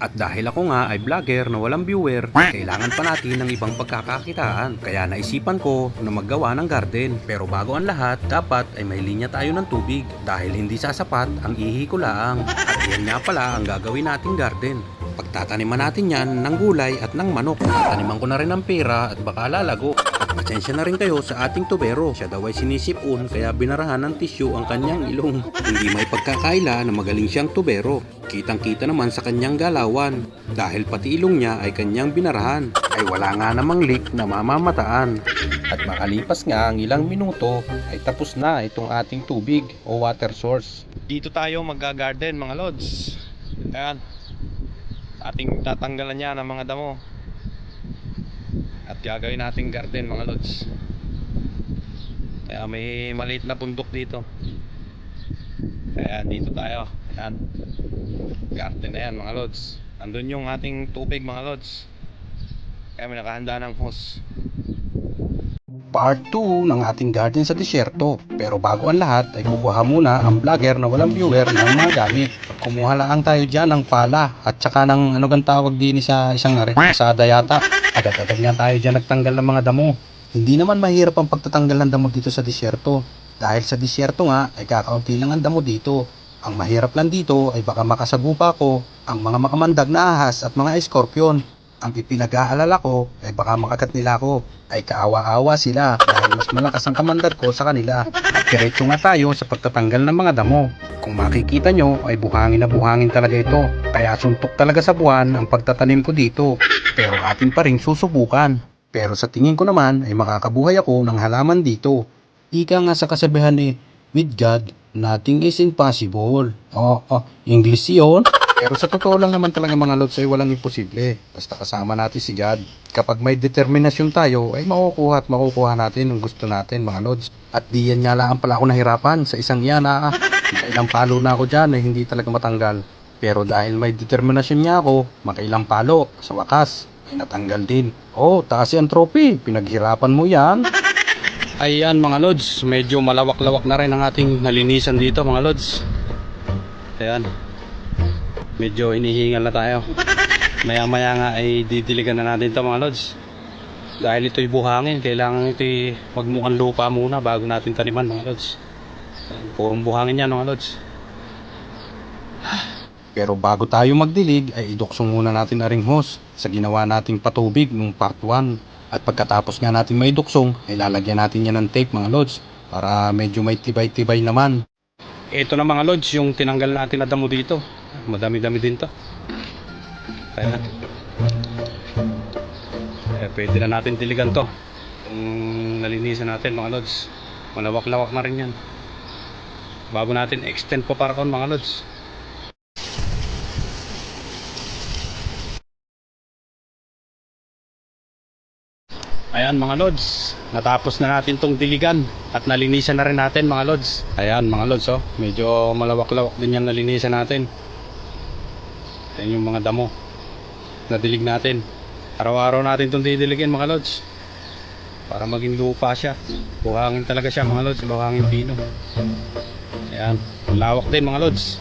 At dahil ako nga ay vlogger na walang viewer, kailangan pa natin ng ibang pagkakakitaan. Kaya naisipan ko na maggawa ng garden. Pero bago ang lahat, dapat ay may linya tayo ng tubig. Dahil hindi sasapat ang ihi ko lang. At yan nga pala ang gagawin nating garden. Pagtataniman natin yan ng gulay at ng manok. Tataniman ko na rin ng pera at baka lalago. At pasensya na rin kayo sa ating tubero. Siya daw ay sinisipon kaya binarahan ng tissue ang kanyang ilong. Hindi may pagkakaila na magaling siyang tubero. Kitang kita naman sa kanyang galawan. Dahil pati ilong niya ay kanyang binarahan. Ay wala nga namang leak na mamamataan. At makalipas nga ang ilang minuto ay tapos na itong ating tubig o water source. Dito tayo mag-garden mga lods. Ayan. Ating tatanggalan niya ng mga damo. At gagawin nating garden mga lods. Kaya may maliit na bundok dito. Kaya dito tayo. Ayan. Garden na yan mga lods. Nandun yung ating tubig mga lods. Kaya may nakahanda ng hose. Part 2 ng ating garden sa disyerto. Pero bago ang lahat ay kukuha muna ang vlogger na walang viewer ng mga gamit. Kumuha lang tayo dyan ng pala at saka ng ano gang tawag din sa isang kasada yata. Agad-agad nga tayo dyan nagtanggal ng mga damo. Hindi naman mahirap ang pagtatanggal ng damo dito sa disyerto. Dahil sa disyerto nga ay kakaunti lang ang damo dito. Ang mahirap lang dito ay baka makasagupa ko ang mga makamandag na ahas at mga escorpion. Ang ipinag-aalala ko ay baka makagat nila ako. Ay kaawa-awa sila dahil mas malakas ang kamandag ko sa kanila. At diretso nga tayo sa pagtatanggal ng mga damo. Kung makikita nyo ay buhangin na buhangin talaga ito. Kaya suntok talaga sa buwan ang pagtatanim ko dito. Pero atin pa rin susubukan. Pero sa tingin ko naman ay makakabuhay ako ng halaman dito. Ika nga sa kasabihan with God, nothing is impossible. English yun. Pero sa totoo lang naman talaga mga lods ay walang imposible. Basta kasama natin si God. Kapag may determinasyon tayo ay makukuha at makukuha natin ang gusto natin mga lods. At di yan nga lang pala ako nahirapan sa isang yan Makailang palo na ako dyan ay hindi talaga matanggal. Pero dahil may determinasyon niya ako, makailang palo sa wakas ay natanggal din. Taas yan trophy, pinaghirapan mo yan. Ayan mga lods, medyo malawak-lawak na rin ang ating nalinisan dito mga lods. Ayan. Medyo inihingal na tayo. Maya maya nga ay didiligan na natin ito mga lods. Dahil ito'y buhangin, kailangan ito'y magmukhang lupa muna bago natin taniman mga lods. Purong buhangin yan mga lods. Pero bago tayo magdilig ay iduksong muna natin na ring hose sa ginawa nating patubig nung part 1. At pagkatapos nga natin may duksong ay lalagyan natin yan ng tape mga lods para medyo may tibay-tibay naman. Ito na mga lods yung tinanggal natin na damo dito. Madami-dami din to. Kaya pwede na natin diligan to kung nalinisan natin mga lods. Malawak-lawak na rin yan. Bago natin extend pa para kon mga lods. Ayan mga lods, natapos na natin tong diligan at nalinisan na rin natin mga lods. Ayan mga lods, medyo malawak-lawak din yan nalinisan natin. Ayan yung mga damo na dilig natin. Araw-araw natin itong didiligin mga lods para maging lupa siya. Buhangin talaga siya mga lods, buhangin pino. Ayan, lawak din mga lods.